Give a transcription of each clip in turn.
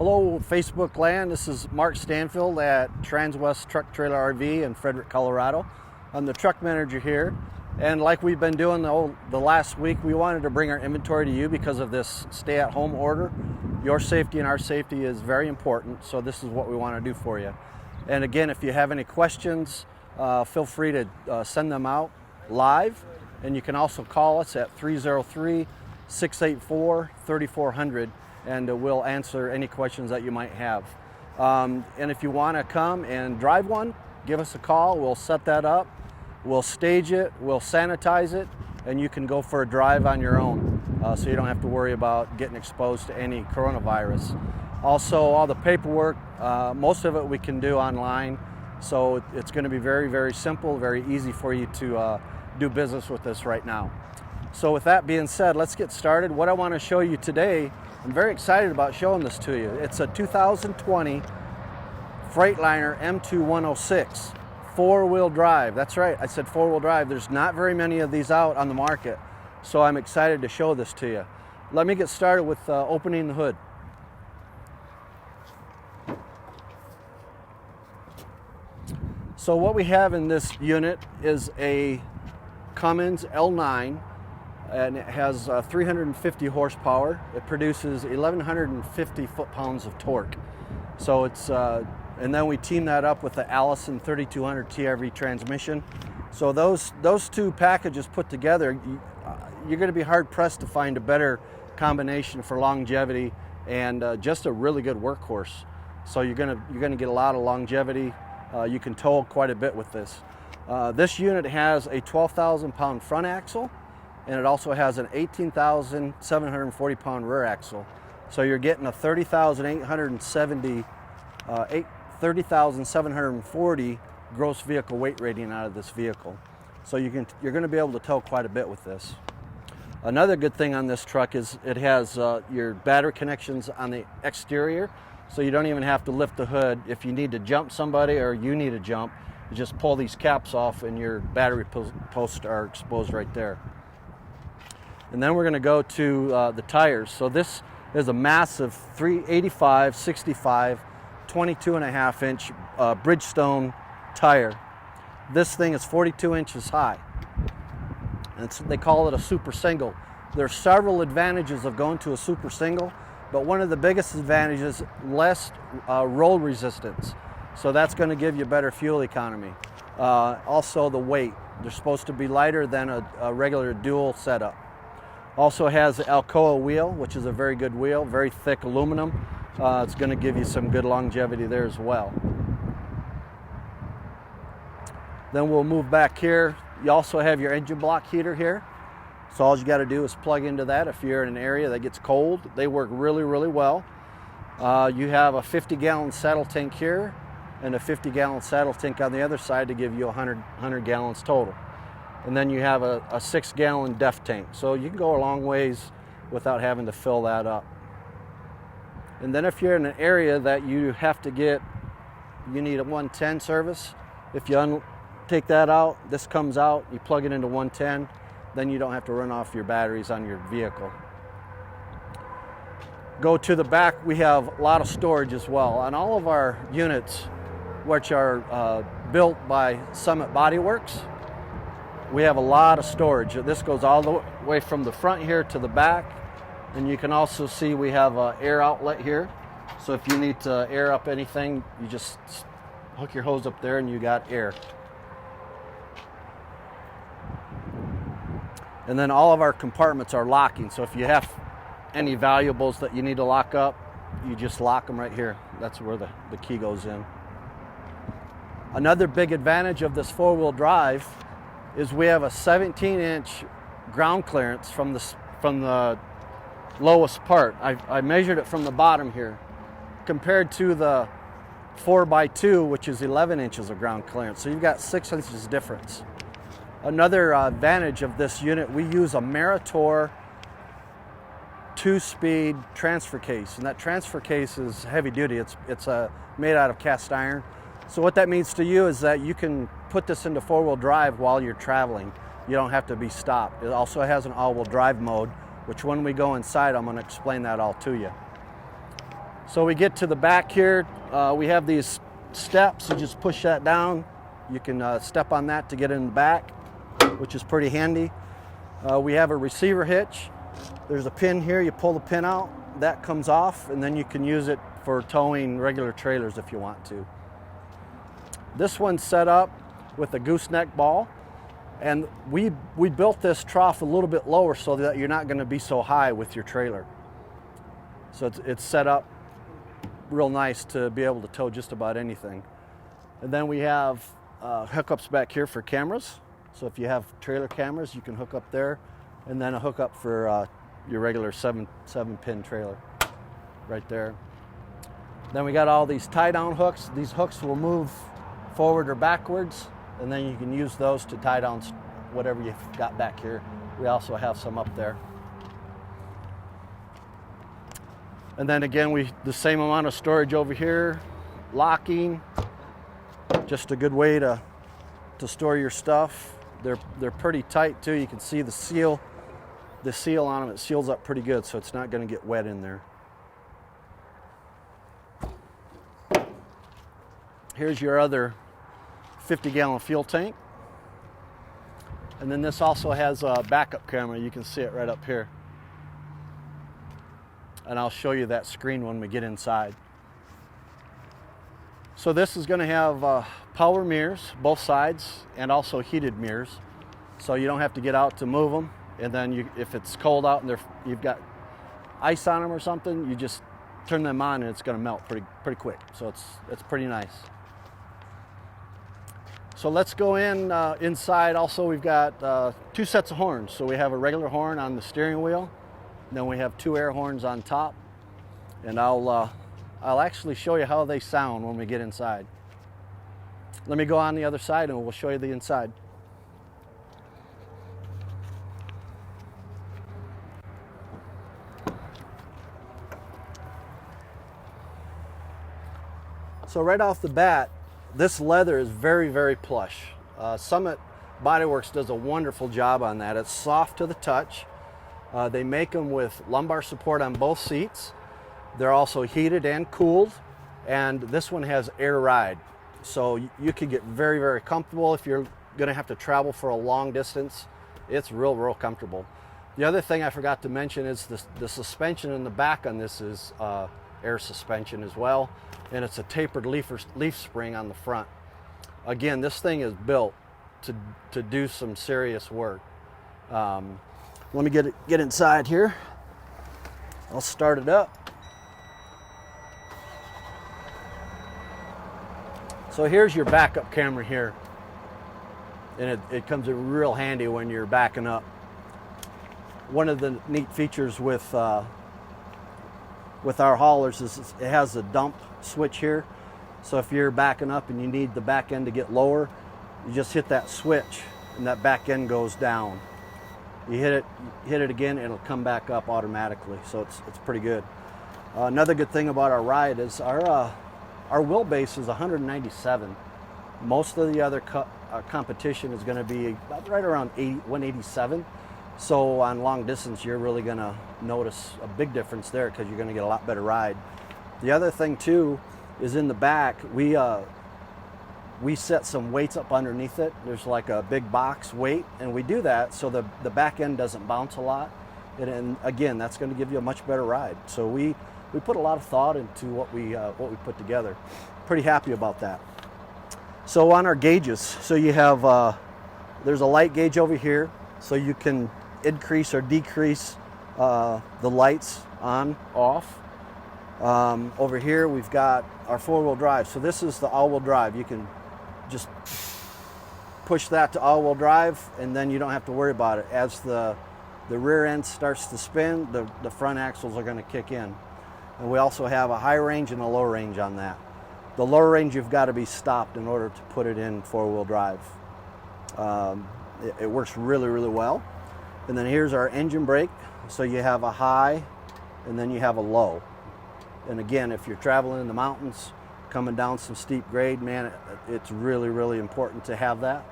Hello, Facebook land. This is Mark Stanfield at Transwest Truck Trailer RV in Frederick, Colorado. I'm the truck manager here, and like we've been doing the last week, we wanted to bring our inventory to you because of this stay-at-home order. Your safety and our safety is very important, so this is what we want to do for you. And again, if you have any questions, feel free to send them out live, and you can also call us at 303-684-3400. and we'll answer any questions that you might have. And if you want to come and drive one, give us a call. We'll set that up. We'll stage it. We'll sanitize it. And you can go for a drive on your own, so you don't have to worry about getting exposed to any coronavirus. Also, all the paperwork, most of it we can do online. So it's going to be very, very simple, very easy for you to do business with us right now. So with that being said, let's get started. What I want to show you today, I'm very excited about showing this to you. It's a 2020 Freightliner M2 106, four-wheel drive. That's right, I said four-wheel drive. There's not very many of these out on the market, so I'm excited to show this to you. Let me get started with opening the hood. So what we have in this unit is a Cummins L9, and it has 350 horsepower. It produces 1,150 foot-pounds of torque. So it's, and then we team that up with the Allison 3200 TRV transmission. So those two packages put together, you're going to be hard-pressed to find a better combination for longevity and just a really good workhorse. So you're going to get a lot of longevity. You can tow quite a bit with this. This unit has a 12,000-pound front axle, and it also has an 18,740-pound rear axle. So you're getting a 30,740 gross vehicle weight rating out of this vehicle. So you're going to be able to tow quite a bit with this. Another good thing on this truck is it has your battery connections on the exterior, so you don't even have to lift the hood. If you need to jump somebody or you need to jump, you just pull these caps off and your battery posts are exposed right there. And then we're going to go to the tires. So this is a massive 385, 65, 22.5 inch Bridgestone tire. This thing is 42 inches high. And they call it a super single. There are several advantages of going to a super single, but one of the biggest advantages is less roll resistance. So that's going to give you better fuel economy. Also the weight. They're supposed to be lighter than a regular dual setup. Also has the Alcoa wheel, which is a very good wheel, very thick aluminum. It's going to give you some good longevity there as well. Then we'll move back here. You also have your engine block heater here. So all you got to do is plug into that if you're in an area that gets cold. They work really, really well. You have a 50-gallon saddle tank here and a 50-gallon saddle tank on the other side to give you 100 gallons total. And then you have a 6-gallon DEF tank. So you can go a long ways without having to fill that up. And then if you're in an area that you have to you need a 110 service, if you take that out, this comes out, you plug it into 110, then you don't have to run off your batteries on your vehicle. Go to the back, we have a lot of storage as well. On all of our units, which are built by Summit Body Works, we have a lot of storage. This goes all the way from the front here to the back. And you can also see we have an air outlet here. So if you need to air up anything, you just hook your hose up there and you got air. And then all of our compartments are locking. So if you have any valuables that you need to lock up, you just lock them right here. That's where the key goes in. Another big advantage of this four-wheel drive is we have a 17-inch ground clearance from the lowest part. I measured it from the bottom here, compared to the 4x2, which is 11 inches of ground clearance. So you've got 6 inches difference. Another advantage of this unit, we use a Meritor 2-speed transfer case, and that transfer case is heavy duty. It's made out of cast iron. So what that means to you is that you can put this into four-wheel drive while you're traveling. You don't have to be stopped. It also has an all-wheel drive mode, which when we go inside, I'm going to explain that all to you. So we get to the back here. We have these steps. You just push that down. You can step on that to get in the back, which is pretty handy. We have a receiver hitch. There's a pin here. You pull the pin out. That comes off, and then you can use it for towing regular trailers if you want to. This one's set up with a gooseneck ball, and we built this trough a little bit lower so that you're not going to be so high with your trailer. So it's set up real nice to be able to tow just about anything. And then we have hookups back here for cameras. So if you have trailer cameras, you can hook up there, and then a hookup for your regular 7-pin trailer right there. Then we got all these tie-down hooks. These hooks will move forward or backwards, and then you can use those to tie down whatever you've got back here. We also have some up there. And then again, the same amount of storage over here, locking, just a good way to store your stuff. They're pretty tight too. You can see the seal on them. It seals up pretty good, so it's not going to get wet in there. Here's your other 50-gallon fuel tank. And then this also has a backup camera. You can see it right up here. And I'll show you that screen when we get inside. So this is going to have power mirrors, both sides, and also heated mirrors. So you don't have to get out to move them. And then if it's cold out and you've got ice on them or something, you just turn them on and it's going to melt pretty quick. So it's pretty nice. So let's go inside. Also, we've got 2 sets of horns. So we have a regular horn on the steering wheel, and then we have 2 air horns on top. And I'll actually show you how they sound when we get inside. Let me go on the other side and we'll show you the inside. So right off the bat, this leather is very, very plush. Summit Bodyworks does a wonderful job on that. It's soft to the touch. They make them with lumbar support on both seats. They're also heated and cooled, and this one has air ride. So you can get very, very comfortable if you're gonna have to travel for a long distance. It's real comfortable. The other thing I forgot to mention is the suspension in the back on this is air suspension as well, and it's a tapered leaf spring on the front. Again, this thing is built to do some serious work. Let me get inside here. I'll start it up. So here's your backup camera here, and it comes in real handy when you're backing up. One of the neat features with our haulers is it has a dump switch here. So if you're backing up and you need the back end to get lower, you just hit that switch and that back end goes down. You hit it again, and it'll come back up automatically. So it's pretty good. Another good thing about our ride is our wheelbase is 197. Most of the other competition is going to be right around 187. So on long distance, you're really going to notice a big difference there because you're going to get a lot better ride. The other thing too is in the back, we set some weights up underneath it. There's like a big box weight, and we do that so the back end doesn't bounce a lot. And again, that's going to give you a much better ride. So we put a lot of thought into what we put together. Pretty happy about that. So on our gauges, so you have there's a light gauge over here, so you can increase or decrease the lights on, off. Over here we've got our 4-wheel drive. So this is the all-wheel drive. You can just push that to all-wheel drive, and then you don't have to worry about it. As the rear end starts to spin, the front axles are going to kick in. And we also have a high range and a low range on that. The low range, you've got to be stopped in order to put it in 4-wheel drive. It works really well. And then here's our engine brake. So you have a high and then you have a low. And again, if you're traveling in the mountains, coming down some steep grade, man, it's really important to have that.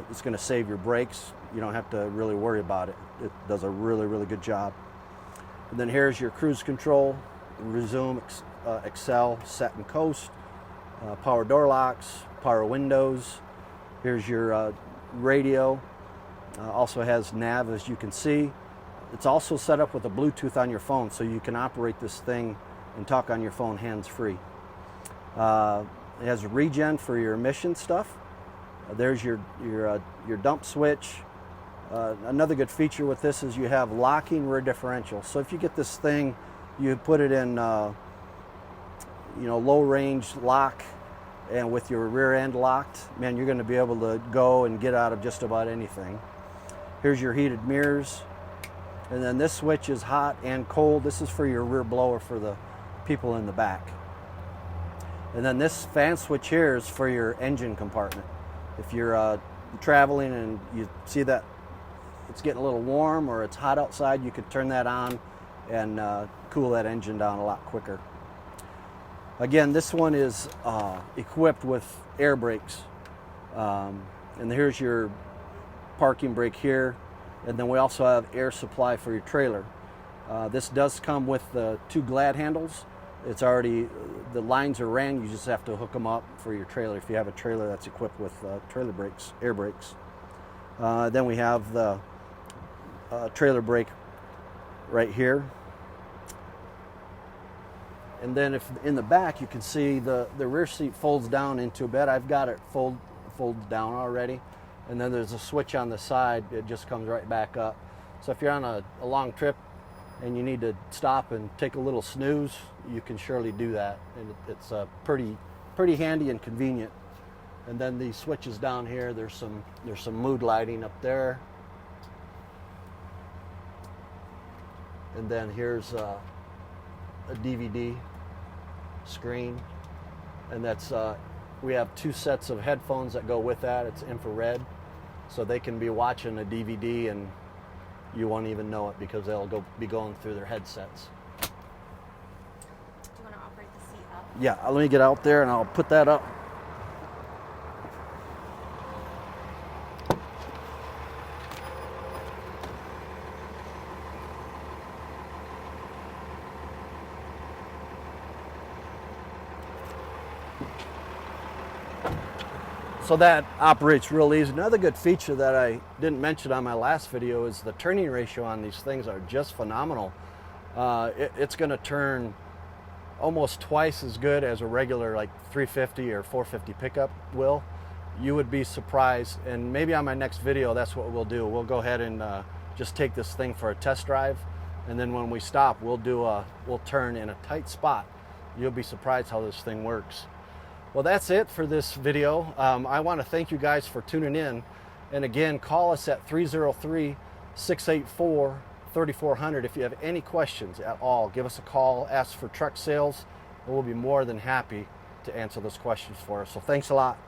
It's going to save your brakes. You don't have to really worry about it. It does a really good job. And then here's your cruise control. resume, excel, set and coast, power door locks, power windows. Here's your radio. Also has nav, as you can see. It's also set up with a Bluetooth on your phone, so you can operate this thing and talk on your phone hands-free. It has a regen for your emission stuff. There's your dump switch. Another good feature with this is you have locking rear differential. So if you get this thing, you put it in low range lock, and with your rear end locked, man, you're going to be able to go and get out of just about anything. Here's your heated mirrors. And then this switch is hot and cold. This is for your rear blower for the people in the back. And then this fan switch here is for your engine compartment. If you're traveling and you see that it's getting a little warm or it's hot outside, you could turn that on and cool that engine down a lot quicker. Again, this one is equipped with air brakes. And here's your parking brake here. And then we also have air supply for your trailer. This does come with the 2 glad handles. It's already, the lines are ran, you just have to hook them up for your trailer if you have a trailer that's equipped with trailer brakes, air brakes. Then we have the trailer brake right here. And then if in the back you can see the rear seat folds down into a bed. I've got it folds down already. And then there's a switch on the side, it just comes right back up. So if you're on a long trip and you need to stop and take a little snooze, you can surely do that. And it's pretty handy and convenient. And then these switches down here, there's some mood lighting up there. And then here's a DVD screen. And that's we have 2 sets of headphones that go with that. It's infrared. So they can be watching a DVD and you won't even know it because they'll be going through their headsets. Do you want to operate the seat up? Yeah, let me get out there and I'll put that up. So that operates real easy. Another good feature that I didn't mention on my last video is the turning ratio on these things are just phenomenal. It's going to turn almost twice as good as a regular like 350 or 450 pickup will. You would be surprised, and maybe on my next video that's what we'll do. We'll go ahead and just take this thing for a test drive, and then when we stop we'll turn in a tight spot. You'll be surprised how this thing works. Well, that's it for this video. I want to thank you guys for tuning in. And again, call us at 303-684-3400 if you have any questions at all. Give us a call, ask for truck sales, and we'll be more than happy to answer those questions for us. So thanks a lot.